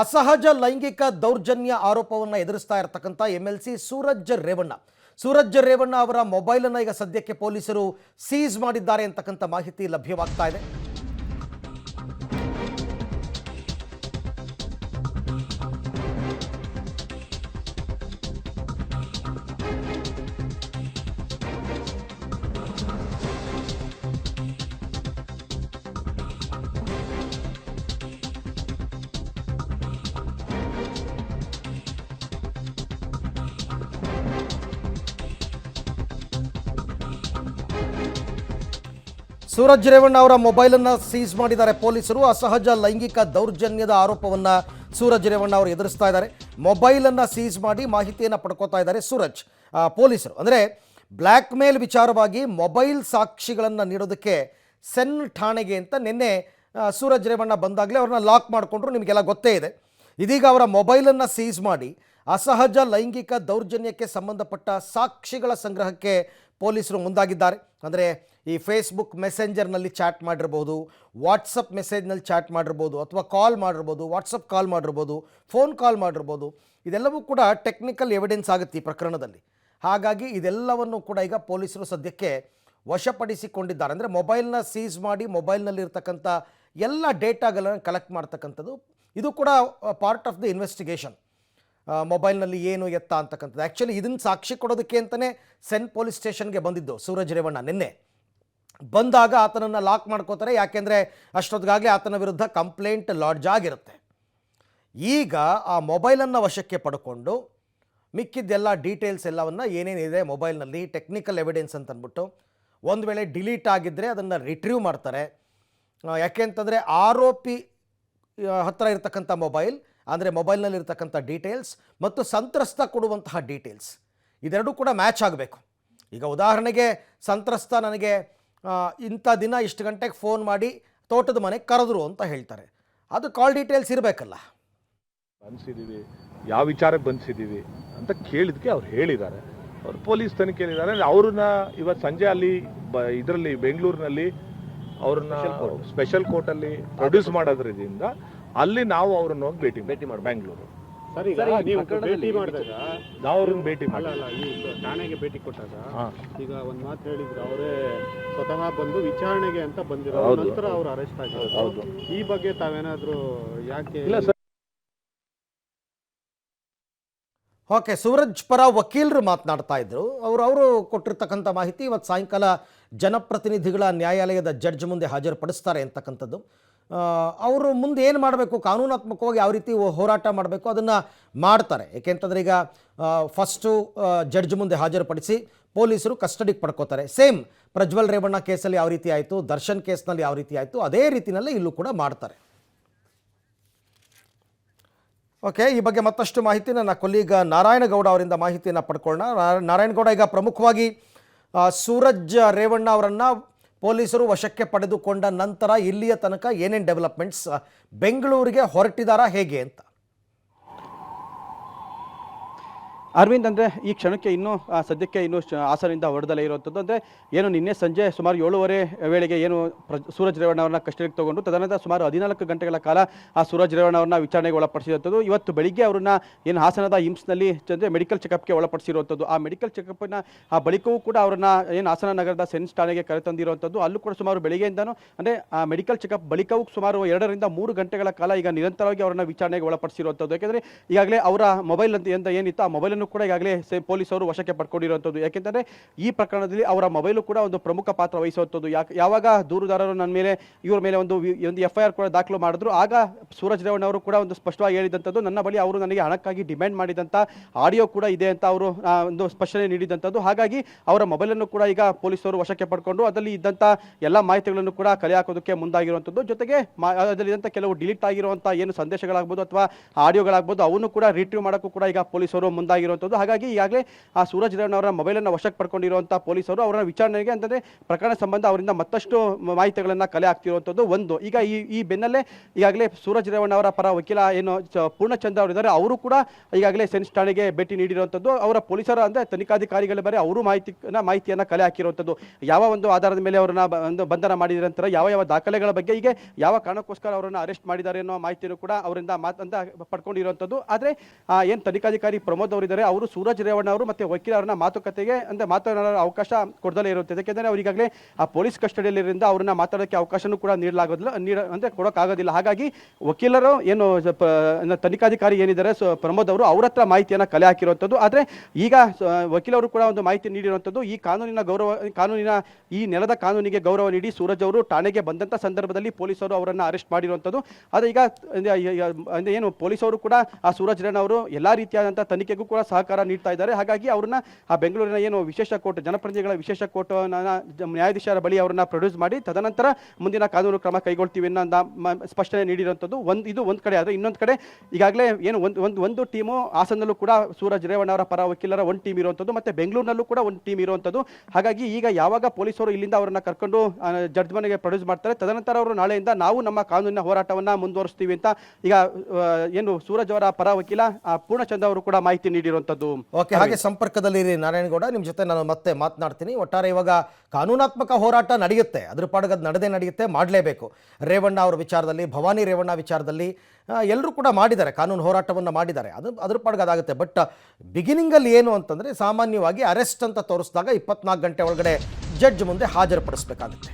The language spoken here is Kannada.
ಅಸಹಜ ಲೈಂಗಿಕ ದೌರ್ಜನ್ಯ ಆರೋಪವನ್ನು ಎದುರಿಸ್ತಾ ಇರತಕ್ಕಂಥ ಎಂಎಲ್ಸಿ ಸೂರಜ್ ರೇವಣ್ಣ ಅವರ ಮೊಬೈಲನ್ನು ಈಗ ಸದ್ಯಕ್ಕೆ ಪೊಲೀಸರು ಸೀಸ್ ಮಾಡಿದ್ದಾರೆ ಅಂತಕ್ಕಂಥ ಮಾಹಿತಿ ಲಭ್ಯವಾಗ್ತಾ ಇದೆ. ಸೂರಜ್ ರೇವಣ್ಣ ಅವರ ಮೊಬೈಲನ್ನು ಸೀಸ್ ಮಾಡಿದ್ದಾರೆ ಪೊಲೀಸರು. ಅಸಹಜ ಲೈಂಗಿಕ ದೌರ್ಜನ್ಯದ ಆರೋಪವನ್ನು ಸೂರಜ್ ರೇವಣ್ಣ ಅವರು ಎದುರಿಸ್ತಾ ಇದ್ದಾರೆ. ಮೊಬೈಲನ್ನು ಸೀಸ್ ಮಾಡಿ ಮಾಹಿತಿಯನ್ನು ಪಡ್ಕೋತಾ ಇದ್ದಾರೆ ಪೊಲೀಸರು. ಅಂದರೆ ಬ್ಲ್ಯಾಕ್ ಮೇಲ್ ವಿಚಾರವಾಗಿ ಮೊಬೈಲ್ ಸಾಕ್ಷಿಗಳನ್ನು ನೀಡೋದಕ್ಕೆ ಸೆನ್ ಠಾಣೆಗೆ ಅಂತ ನಿನ್ನೆ ಸೂರಜ್ ರೇವಣ್ಣ ಬಂದಾಗಲೇ ಅವ್ರನ್ನ ಲಾಕ್ ಮಾಡಿಕೊಂಡ್ರು, ನಿಮಗೆಲ್ಲ ಗೊತ್ತೇ ಇದೆ. ಇದೀಗ ಅವರ ಮೊಬೈಲನ್ನು ಸೀಸ್ ಮಾಡಿ ಅಸಹಜ ಲೈಂಗಿಕ ದೌರ್ಜನ್ಯಕ್ಕೆ ಸಂಬಂಧಪಟ್ಟ ಸಾಕ್ಷಿಗಳ ಸಂಗ್ರಹಕ್ಕೆ ಪೊಲೀಸರು ಮುಂದಾಗಿದ್ದಾರೆ. ಅಂದರೆ ಈ ಫೇಸ್ಬುಕ್ ಮೆಸೆಂಜರ್ನಲ್ಲಿ ಚಾಟ್ ಮಾಡಿರ್ಬೋದು, ವಾಟ್ಸಪ್ ಮೆಸೇಜ್ನಲ್ಲಿ ಚಾಟ್ ಮಾಡಿರ್ಬೋದು, ಅಥವಾ ಕಾಲ್ ಮಾಡಿರ್ಬೋದು, ವಾಟ್ಸಪ್ ಕಾಲ್ ಮಾಡಿರ್ಬೋದು, ಫೋನ್ ಕಾಲ್ ಮಾಡಿರ್ಬೋದು. ಇದೆಲ್ಲವೂ ಕೂಡ ಟೆಕ್ನಿಕಲ್ ಎವಿಡೆನ್ಸ್ ಆಗುತ್ತೆ ಈ ಪ್ರಕರಣದಲ್ಲಿ. ಹಾಗಾಗಿ ಇದೆಲ್ಲವನ್ನು ಕೂಡ ಈಗ ಪೊಲೀಸರು ಸದ್ಯಕ್ಕೆ ವಶಪಡಿಸಿಕೊಂಡಿದ್ದಾರೆ. ಅಂದರೆ ಮೊಬೈಲ್ನ ಸೀಸ್ ಮಾಡಿ ಮೊಬೈಲ್ನಲ್ಲಿರ್ತಕ್ಕಂಥ ಎಲ್ಲ ಡೇಟಾಗಳನ್ನು ಕಲೆಕ್ಟ್ ಮಾಡ್ತಕ್ಕಂಥದ್ದು ಇದು ಕೂಡ ಪಾರ್ಟ್ ಆಫ್ ದ ಇನ್ವೆಸ್ಟಿಗೇಷನ್. ಮೊಬೈಲ್ನಲ್ಲಿ ಏನು ಎತ್ತ ಅಂತಕ್ಕಂಥದ್ದು ಆ್ಯಕ್ಚುಲಿ ಇದನ್ನು ಸಾಕ್ಷಿ ಕೊಡೋದಕ್ಕೆ ಅಂತಲೇ ಸೆನ್ ಪೊಲೀಸ್ ಸ್ಟೇಷನ್ಗೆ ಬಂದಿದ್ದು ಸೂರಜ್ ರೇವಣ್ಣ. ನಿನ್ನೆ ಬಂದಾಗ ಆತನನ್ನು ಲಾಕ್ ಮಾಡ್ಕೋತಾರೆ, ಯಾಕೆಂದರೆ ಅಷ್ಟೊತ್ತಿಗಾಗಲೇ ಆತನ ವಿರುದ್ಧ ಕಂಪ್ಲೇಂಟ್ ಲಾಡ್ಜ್ ಆಗಿರುತ್ತೆ. ಈಗ ಆ ಮೊಬೈಲನ್ನು ವಶಕ್ಕೆ ಪಡ್ಕೊಂಡು ಮಿಕ್ಕಿದ್ದೆಲ್ಲ ಡೀಟೇಲ್ಸ್ ಎಲ್ಲವನ್ನು ಏನೇನಿದೆ ಮೊಬೈಲ್ನಲ್ಲಿ ಟೆಕ್ನಿಕಲ್ ಎವಿಡೆನ್ಸ್ ಅಂತ ಅಂದ್ಬಿಟ್ಟು ಒಂದು ವೇಳೆ ಡಿಲೀಟ್ ಆಗಿದ್ದರೆ ಅದನ್ನು ರಿಟ್ರೀವ್ ಮಾಡ್ತಾರೆ. ಯಾಕೆಂತಂದರೆ ಆರೋಪಿ ಹತ್ತಿರ ಇರತಕ್ಕಂಥ ಮೊಬೈಲ್, ಅಂದರೆ ಮೊಬೈಲ್ನಲ್ಲಿರ್ತಕ್ಕಂಥ ಡೀಟೇಲ್ಸ್ ಮತ್ತು ಸಂತ್ರಸ್ತ ಕೊಡುವಂತಹ ಡೀಟೇಲ್ಸ್ ಇದೆರಡೂ ಕೂಡ ಮ್ಯಾಚ್ ಆಗಬೇಕು. ಈಗ ಉದಾಹರಣೆಗೆ ಸಂತ್ರಸ್ತ ನನಗೆ ಇಂಥ ದಿನ ಇಷ್ಟು ಗಂಟೆಗೆ ಫೋನ್ ಮಾಡಿ ತೋಟದ ಮನೆಗೆ ಕರೆದ್ರು ಅಂತ ಹೇಳ್ತಾರೆ, ಅದು ಕಾಲ್ ಡೀಟೇಲ್ಸ್ ಇರಬೇಕಲ್ಲ. ಬಂಧಿಸಿದ್ದೀವಿ, ಯಾವ ವಿಚಾರಕ್ಕೆ ಬಂಧಿಸಿದ್ದೀವಿ ಅಂತ ಕೇಳಿದಕ್ಕೆ ಅವ್ರು ಹೇಳಿದ್ದಾರೆ. ಅವ್ರು ಪೊಲೀಸ್ ತನಿಖೆಯಲ್ಲಿದ್ದಾರೆ. ಅವ್ರನ್ನ ಇವತ್ತು ಸಂಜೆ ಅಲ್ಲಿ ಇದರಲ್ಲಿ ಬೆಂಗಳೂರಿನಲ್ಲಿ ಅವ್ರನ್ನ ಸ್ಪೆಷಲ್ ಕೋರ್ಟಲ್ಲಿ ಪ್ರೊಡ್ಯೂಸ್ ಮಾಡೋದ್ರಿಂದ ಅಲ್ಲಿ ನಾವು ಅವ್ರನ್ನ ಹೋಗಿ ಭೇಟಿ ಮಾಡಿ ಬೆಂಗಳೂರು ನಾವು ಅವ್ರನ್ನ ಭೇಟಿ ಮಾಡಲ್ಲ. ಈ ಠಾಣೆಗೆ ಭೇಟಿ ಕೊಟ್ಟಾಗ ಈಗ ಒಂದ್ ಮಾತು ಹೇಳಿದ್ರು, ಅವರೇ ಸ್ವತಃ ಬಂದು ವಿಚಾರಣೆಗೆ ಅಂತ ಬಂದಿರೋ ನಂತರ ಅವ್ರು ಅರೆಸ್ಟ್ ಆಗಿರೋದು. ಹೌದು, ಈ ಬಗ್ಗೆ ತಾವೇನಾದ್ರೂ ಯಾಕೆ ಇಲ್ಲ ಸರ್? ಓಕೆ, ಸೂರಜ್ ಪರ ವಕೀಲರು ಮಾತನಾಡ್ತಾ ಇದ್ರು. ಅವರು ಕೊಟ್ಟಿರ್ತಕ್ಕಂಥ ಮಾಹಿತಿ ಇವತ್ತು ಸಾಯಂಕಾಲ ಜನಪ್ರತಿನಿಧಿಗಳ ನ್ಯಾಯಾಲಯದ ಜಡ್ಜ್ ಮುಂದೆ ಹಾಜರುಪಡಿಸ್ತಾರೆ ಅಂತಕ್ಕಂಥದ್ದು. ಅವರು ಮುಂದೆ ಏನು ಮಾಡಬೇಕು, ಕಾನೂನಾತ್ಮಕವಾಗಿ ಯಾವ ರೀತಿ ಹೋರಾಟ ಮಾಡಬೇಕು ಅದನ್ನು ಮಾಡ್ತಾರೆ. ಏಕೆಂತಂದರೆ ಈಗ ಫಸ್ಟು ಜಡ್ಜ್ ಮುಂದೆ ಹಾಜರುಪಡಿಸಿ ಪೊಲೀಸರು ಕಸ್ಟಡಿಗೆ ಪಡ್ಕೋತಾರೆ. ಸೇಮ್ ಪ್ರಜ್ವಲ್ ರೇವಣ್ಣ ಕೇಸಲ್ಲಿ ಯಾವ ರೀತಿ ಆಯಿತು, ದರ್ಶನ್ ಕೇಸ್ನಲ್ಲಿ ಯಾವ ರೀತಿ ಆಯಿತು, ಅದೇ ರೀತಿಯಲ್ಲೇ ಇಲ್ಲೂ ಕೂಡ ಮಾಡ್ತಾರೆ. ಓಕೆ, ಈ ಬಗ್ಗೆ ಮತ್ತಷ್ಟು ಮಾಹಿತಿ ನನ್ನ ಕೊಲೀಗ ನಾರಾಯಣಗೌಡ ಅವರಿಂದ ಮಾಹಿತಿಯನ್ನು ಪಡ್ಕೊಳ್ಳೋಣ. ನಾರಾಯಣಗೌಡ, ಈಗ ಪ್ರಮುಖವಾಗಿ ಸೂರಜ್ ರೇವಣ್ಣ ಅವರನ್ನು ಪೊಲೀಸರು ವಶಕ್ಕೆ ಪಡೆದುಕೊಂಡ ನಂತರ ಇಲ್ಲಿಯ ತನಕ ಏನೇನು ಡೆವಲಪ್ಮೆಂಟ್ಸ್, ಬೆಂಗಳೂರಿಗೆ ಹೊರಟಿದಾರಾ ಹೇಗೆ ಅಂತ? ಅರವಿಂದ್, ಅಂದರೆ ಈ ಕ್ಷಣಕ್ಕೆ ಇನ್ನೂ ಸದ್ಯಕ್ಕೆ ಇನ್ನೂ ಹಾಸನದಿಂದ ಹೊರಡದಲ್ಲೇ ಇರುವಂಥದ್ದು. ಅಂದರೆ ಏನು ನಿನ್ನೆ ಸಂಜೆ ಸುಮಾರು 7:30 ವೇಳೆಗೆ ಏನು ಸೂರಜ್ ರೇವಣ್ಣ ಅವ್ರನ್ನ ಕಸ್ಟಡಿಗೆ ತಗೊಂಡು ತದನಂತರ ಸುಮಾರು 14 ಗಂಟೆಗಳ ಕಾಲ ಆ ಸೂರಜ್ ರೇವಣ್ಣ ಅವ್ರನ್ನ ವಿಚಾರಣೆಗೆ ಒಳಪಡಿಸಿರುವಂಥದ್ದು. ಇವತ್ತು ಬೆಳಿಗ್ಗೆ ಅವ್ರನ್ನ ಏನು ಹಾಸನದ ಇಮ್ಸ್ನಲ್ಲಿ ಅಂದರೆ ಮೆಡಿಕಲ್ ಚೆಕಪ್ಗೆ ಒಳಪಡಿಸಿರುವಂಥದ್ದು. ಆ ಮೆಡಿಕಲ್ ಚೆಕಪ್ನ ಆ ಬಳಿಕವೂ ಕೂಡ ಅವ್ರನ್ನ ಏನು ಹಾಸನ ನಗರದ ಸೆನ್ಸ್ ಠಾಣೆಗೆ ಕರೆತಂದಿರುವಂಥದ್ದು. ಅಲ್ಲೂ ಕೂಡ ಸುಮಾರು ಬೆಳಿಗ್ಗೆಯಿಂದನೂ ಅಂದರೆ ಆ ಮೆಡಿಕಲ್ ಚೆಕಪ್ ಬಳಿಕವೂ ಸುಮಾರು 2 ರಿಂದ 3 ಗಂಟೆಗಳ ಕಾಲ ಈಗ ನಿರಂತರವಾಗಿ ಅವರನ್ನ ವಿಚಾರಣೆಗೆ ಒಳಪಡಿಸಿರುವಂಥದ್ದು. ಯಾಕೆಂದರೆ ಈಗಾಗಲೇ ಅವರ ಮೊಬೈಲ್ ಅಂತ ಏನಿತ್ತು ಆ ಮೊಬೈಲನ್ನು ಕೂಡ ಈಗಾಗಲೇ ಪೊಲೀಸರು ವಶಕ್ಕೆ ಪಡ್ಕೊಂಡಿರುವಂಥದ್ದು. ಯಾಕೆಂದರೆ ಈ ಪ್ರಕರಣದಲ್ಲಿ ಅವರ ಮೊಬೈಲು ಕೂಡ ಒಂದು ಪ್ರಮುಖ ಪಾತ್ರ ವಹಿಸುವಂಥದ್ದು. ಯಾವಾಗ ದೂರುದಾರರು ನನ್ನ ಮೇಲೆ ಇವರ ಮೇಲೆ ಒಂದು FIR ಕೂಡ ದಾಖಲು ಮಾಡಿದ್ರು, ಆಗ ಸೂರಜ್ ರೇವಣ್ಣ ಅವರು ಕೂಡ ಒಂದು ಸ್ಪಷ್ಟವಾಗಿ ಹೇಳಿದಂಥದ್ದು, ನನ್ನ ಬಳಿ ಅವರು ನನಗೆ ಹಣಕ್ಕಾಗಿ ಡಿಮ್ಯಾಂಡ್ ಮಾಡಿದಂಥ ಆಡಿಯೋ ಕೂಡ ಇದೆ ಅಂತ ಅವರು ಒಂದು ಸ್ಪಷ್ಟನೆ ನೀಡಿದಂಥದ್ದು. ಹಾಗಾಗಿ ಅವರ ಮೊಬೈಲನ್ನು ಕೂಡ ಈಗ ಪೊಲೀಸರು ವಶಕ್ಕೆ ಪಡ್ಕೊಂಡು ಅದರಲ್ಲಿ ಇದ್ದಂಥ ಎಲ್ಲ ಮಾಹಿತಿಗಳನ್ನು ಕೂಡ ಕಲೆ ಹಾಕೋದಕ್ಕೆ ಮುಂದಾಗಿರುವಂಥದ್ದು. ಜೊತೆಗೆ ಅದರಲ್ಲಿದ್ದಂಥ ಕೆಲವು ಡಿಲೀಟ್ ಆಗಿರುವಂಥ ಏನು ಸಂದೇಶಗಳಾಗ್ಬೋದು ಅಥವಾ ಆಡಿಯೋಗಳಾಗ್ಬೋದು ಅವನ್ನು ಕೂಡ ರಿಟ್ರೀವ್ ಮಾಡೋಕ್ಕೂ ಕೂಡ ಈಗ ಪೊಲೀಸರು ಮುಂದಾಗಿರೋ ಬಂದಿರುವಂಥದ್ದು. ಹಾಗಾಗಿ ಈಗಾಗಲೇ ಆ ಸೂರಜ್ ರೇವಣ್ಣ ಅವರ ಮೊಬೈಲನ್ನು ವಶಕ್ಕೆ ಪಡ್ಕೊಂಡಿರುವಂಥ ಪೊಲೀಸರು ಅವರ ವಿಚಾರಣೆಗೆ ಅಂತಂದರೆ ಪ್ರಕರಣ ಸಂಬಂಧ ಅವರಿಂದ ಮತ್ತಷ್ಟು ಮಾಹಿತಿಗಳನ್ನು ಕಲೆ ಆಗ್ತಿರುವಂಥದ್ದು ಒಂದು. ಈಗ ಈ ಬೆನ್ನಲ್ಲೇ ಈಗಾಗಲೇ ಸೂರಜ್ ರೇವಣ್ಣ ಅವರ ಪರ ವಕೀಲ ಏನು ಪೂರ್ಣಚಂದ್ರ ಅವರಿದ್ದಾರೆ, ಅವರು ಕೂಡ ಈಗಾಗಲೇ ಸೆನ್ಸ್ ಠಾಣೆಗೆ ಭೇಟಿ ನೀಡಿರುವಂಥದ್ದು. ಅವರ ಪೊಲೀಸರ ಅಂದರೆ ತನಿಖಾಧಿಕಾರಿಗಳ ಬರೀ ಅವರು ಮಾಹಿತಿಯನ್ನು ಕಲೆ ಹಾಕಿರುವಂಥದ್ದು. ಯಾವ ಒಂದು ಆಧಾರದ ಮೇಲೆ ಅವರನ್ನ ಒಂದು ಬಂಧನ ಮಾಡಿದ ನಂತರ ಯಾವ ದಾಖಲೆಗಳ ಬಗ್ಗೆ, ಹೀಗೆ ಯಾವ ಕಾರಣಕ್ಕೋಸ್ಕರ ಅವರನ್ನು ಅರೆಸ್ಟ್ ಮಾಡಿದ್ದಾರೆ ಅನ್ನೋ ಮಾಹಿತಿಯನ್ನು ಕೂಡ ಅವರಿಂದ ಪಡ್ಕೊಂಡಿರುವಂಥದ್ದು. ಆದರೆ ಏನು ತನಿಖಾಧಿಕಾರಿ ಪ್ರಮೋದ್ ಅವರಿದ್ದಾರೆ, ಅವರು ಸೂರಜ್ ರೇವಣ್ಣ ಅವರು ಮತ್ತು ವಕೀಲರನ್ನ ಮಾತುಕತೆಗೆ ಅಂದರೆ ಮಾತನಾಡೋ ಅವಕಾಶ ಕೊಡದಲೇ ಇರುತ್ತೆ. ಯಾಕೆಂದರೆ ಅವರು ಈಗಾಗಲೇ ಆ ಪೊಲೀಸ್ ಕಸ್ಟಡಿಯಲ್ಲಿರಿಂದ ಅವ್ರನ್ನ ಮಾತಾಡೋಕ್ಕೆ ಅವಕಾಶನೂ ಕೂಡ ನೀಡಲಾಗೋದಿಲ್ಲ, ಅಂದರೆ ಕೊಡೋಕ್ಕಾಗೋದಿಲ್ಲ. ಹಾಗಾಗಿ ವಕೀಲರು ಏನು ತನಿಖಾಧಿಕಾರಿ ಏನಿದ್ದಾರೆ ಪ್ರಮೋದ್ ಅವರು ಅವ್ರ ಹತ್ರ ಮಾಹಿತಿಯನ್ನು ಕಲೆ ಹಾಕಿರುವಂಥದ್ದು. ಆದರೆ ಈಗ ವಕೀಲರು ಕೂಡ ಒಂದು ಮಾಹಿತಿ ನೀಡಿರುವಂಥದ್ದು, ಈ ಕಾನೂನಿನ ಈ ನೆಲದ ಕಾನೂನಿಗೆ ಗೌರವ ನೀಡಿ ಸೂರಜ್ ಅವರು ಠಾಣೆಗೆ ಬಂದಂಥ ಸಂದರ್ಭದಲ್ಲಿ ಪೊಲೀಸರು ಅವರನ್ನು ಅರೆಸ್ಟ್ ಮಾಡಿರುವಂಥದ್ದು. ಆದರೆ ಈಗ ಏನು ಪೊಲೀಸರು ಕೂಡ ಆ ಸೂರಜ್ ರೇವಣ್ಣ ಅವರು ಎಲ್ಲ ರೀತಿಯಾದಂಥ ತನಿಖೆಗೂ ಕೂಡ ಸಹಕಾರ ನೀಡ್ತಾ ಇದ್ದಾರೆ. ಹಾಗಾಗಿ ಅವ್ರನ್ನ ಆ ಬೆಂಗಳೂರಿನ ಏನು ವಿಶೇಷ ಕೋರ್ಟ್, ಜನಪ್ರತಿನಿಧಿಗಳ ವಿಶೇಷ ಕೋರ್ಟ್ ನ್ಯಾಯಾಧೀಶರ ಬಳಿ ಅವರನ್ನ ಪ್ರೊಡ್ಯೂಸ್ ಮಾಡಿ ತದನಂತರ ಮುಂದಿನ ಕಾನೂನು ಕ್ರಮ ಕೈಗೊಳ್ತೀವಿ ಅನ್ನೋ ಸ್ಪಷ್ಟನೆ ನೀಡಿರುವಂಥದ್ದು. ಇದು ಒಂದು ಕಡೆ. ಆದರೆ ಇನ್ನೊಂದು ಕಡೆ ಈಗಾಗಲೇ ಏನು ಒಂದು ಟೀಮು ಹಾಸನಲ್ಲೂ ಕೂಡ ಸೂರಜ್ ರೇವಣ್ಣ ಅವರ ಪರ ವಕೀಲರ ಒಂದು ಟೀಮ್ ಇರುವಂಥದ್ದು, ಮತ್ತೆ ಬೆಂಗಳೂರಿನಲ್ಲೂ ಕೂಡ ಒಂದು ಟೀಮ್ ಇರುವಂಥದ್ದು. ಹಾಗಾಗಿ ಈಗ ಯಾವಾಗ ಪೊಲೀಸರು ಇಲ್ಲಿಂದ ಅವರನ್ನ ಕರ್ಕೊಂಡು ಜಡ್ಜ್ ಮನೆಗೆ ಪ್ರೊಡ್ಯೂಸ್ ಮಾಡ್ತಾರೆ, ತದನಂತರ ಅವರು ನಾಳೆಯಿಂದ ನಾವು ನಮ್ಮ ಕಾನೂನಿನ ಹೋರಾಟವನ್ನ ಮುಂದುವರಿಸ್ತೀವಿ ಅಂತ ಈಗ ಏನು ಸೂರಜ್ ಅವರ ಪರ ವಕೀಲ ಪೂರ್ಣಚಂದ್ರ ಅವರು ಕೂಡ ಮಾಹಿತಿ ನೀಡಿರುವಂಥದ್ದು. ಓಕೆ, ಹಾಗೆ ಸಂಪರ್ಕದಲ್ಲಿ ನಾರಾಯಣಗೌಡ, ನಿಮ್ಮ ಜೊತೆ ನಾನು ಮತ್ತೆ ಮಾತನಾಡ್ತೀನಿ. ಒಟ್ಟಾರೆ ಇವಾಗ ಕಾನೂನಾತ್ಮಕ ಹೋರಾಟ ನಡೆಯುತ್ತೆ, ಅದ್ರ ಪಾಡಗದು ನಡೆಯುತ್ತೆ, ಮಾಡಲೇಬೇಕು. ರೇವಣ್ಣ ಅವರ ವಿಚಾರದಲ್ಲಿ, ಭವಾನಿ ರೇವಣ್ಣ ವಿಚಾರದಲ್ಲಿ ಎಲ್ಲರೂ ಕೂಡ ಮಾಡಿದ್ದಾರೆ, ಕಾನೂನು ಹೋರಾಟವನ್ನು ಮಾಡಿದ್ದಾರೆ, ಅದ್ರ ಪಾಡ್ಗೆ ಅದಾಗುತ್ತೆ. ಬಟ್ ಬಿಗಿನಿಂಗಲ್ಲಿ ಏನು ಅಂತಂದರೆ ಸಾಮಾನ್ಯವಾಗಿ ಅರೆಸ್ಟ್ ಅಂತ ತೋರಿಸಿದಾಗ 24 ಗಂಟೆ ಒಳಗಡೆ ಜಡ್ಜ್ ಮುಂದೆ ಹಾಜರುಪಡಿಸಬೇಕಾಗುತ್ತೆ.